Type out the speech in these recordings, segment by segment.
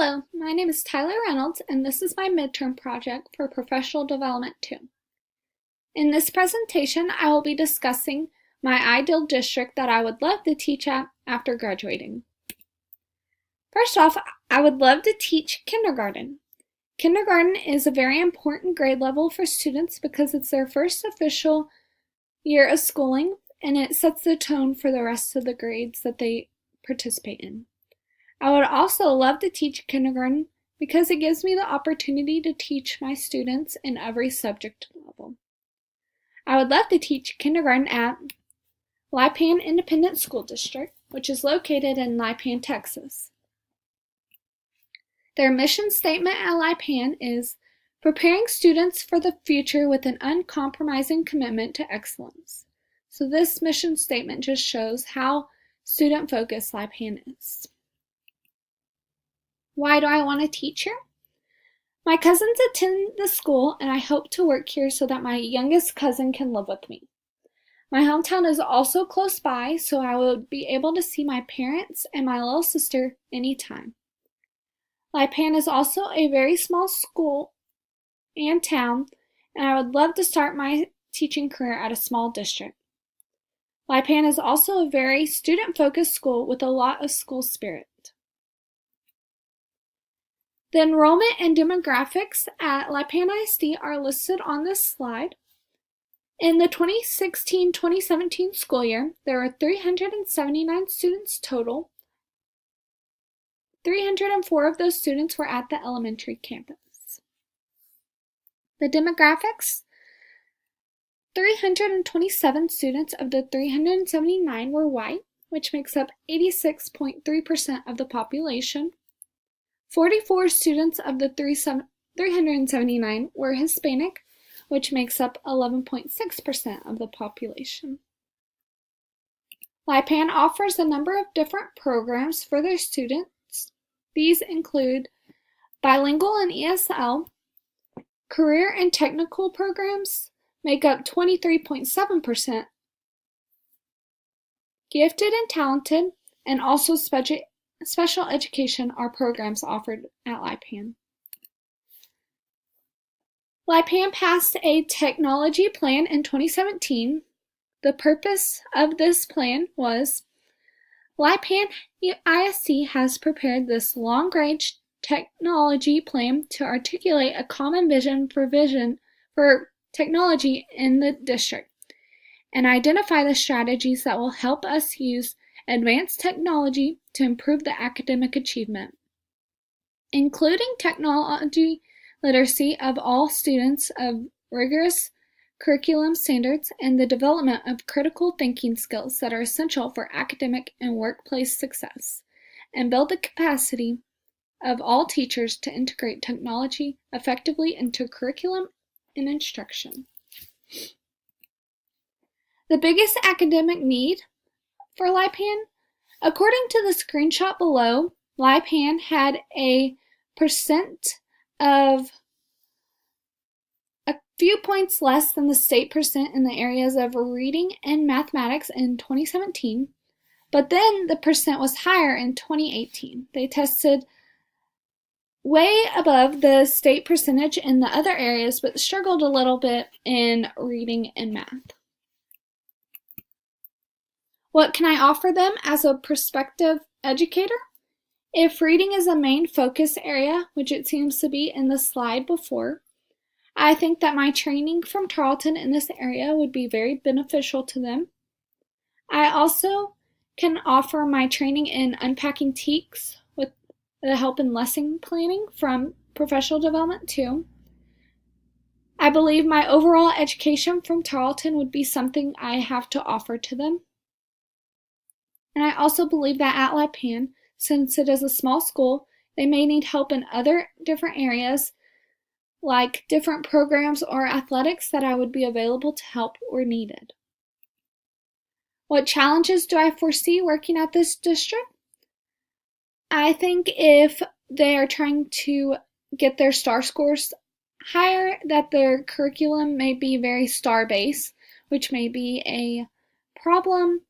Hello, my name is Tyler Reynolds, and this is my midterm project for Professional Development 2. In this presentation, I will be discussing my ideal district that I would love to teach at after graduating. First off, I would love to teach kindergarten. Kindergarten is a very important grade level for students because it's their first official year of schooling, and it sets the tone for the rest of the grades that they participate in. I would also love to teach kindergarten because it gives me the opportunity to teach my students in every subject level. I would love to teach kindergarten at Lipan Independent School District, which is located in Lipan, Texas. Their mission statement at Lipan is preparing students for the future with an uncompromising commitment to excellence. So this mission statement just shows how student-focused Lipan is. Why do I want to teach here? My cousins attend the school, and I hope to work here so that my youngest cousin can live with me. My hometown is also close by, so I would be able to see my parents and my little sister anytime. Lipan is also a very small school and town, and I would love to start my teaching career at a small district. Lipan is also a very student-focused school with a lot of school spirit. The enrollment and demographics at Lipan ISD are listed on this slide. In the 2016-2017 school year, there were 379 students total. 304 of those students were at the elementary campus. The demographics: 327 students of the 379 were white, which makes up 86.3% of the population. 44 students of the 379 were Hispanic, which makes up 11.6% of the population. Lipan offers a number of different programs for their students. These include bilingual and ESL, career and technical programs make up 23.7%, gifted and talented, and also special education are programs offered at Lipan. Lipan passed a technology plan in 2017. The purpose of this plan was Lipan ISD has prepared this long-range technology plan to articulate a common vision for technology in the district and identify the strategies that will help us use advanced technology to improve the academic achievement, including technology literacy of all students, of rigorous curriculum standards, and the development of critical thinking skills that are essential for academic and workplace success, and build the capacity of all teachers to integrate technology effectively into curriculum and instruction. The biggest academic need for Lipan? According to the screenshot below, Lipan had a percent of a few points less than the state percent in the areas of reading and mathematics in 2017, but then the percent was higher in 2018. They tested way above the state percentage in the other areas, but struggled a little bit in reading and math. What can I offer them as a prospective educator? If reading is a main focus area, which it seems to be in the slide before, I think that my training from Tarleton in this area would be very beneficial to them. I also can offer my training in unpacking TEKS with the help in lesson planning from Professional Development 2. I believe my overall education from Tarleton would be something I have to offer to them. And I also believe that at Lipan, since it is a small school, they may need help in other different areas, like different programs or athletics that I would be available to help where needed. What challenges do I foresee working at this district? I think if they are trying to get their STAR scores higher, that their curriculum may be very STAR-based, which may be a problem.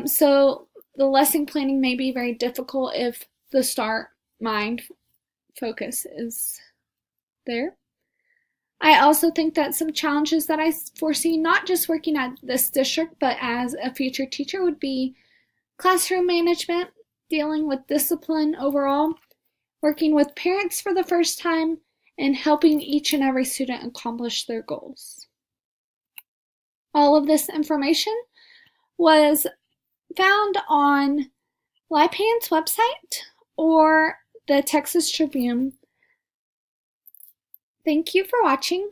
So the lesson planning may be very difficult if the STAR mind focus is there. I also think that some challenges that I foresee, not just working at this district, but as a future teacher, would be classroom management, dealing with discipline overall, working with parents for the first time, and helping each and every student accomplish their goals. All of this information was found on Lipan's website or the Texas Tribune. Thank you for watching.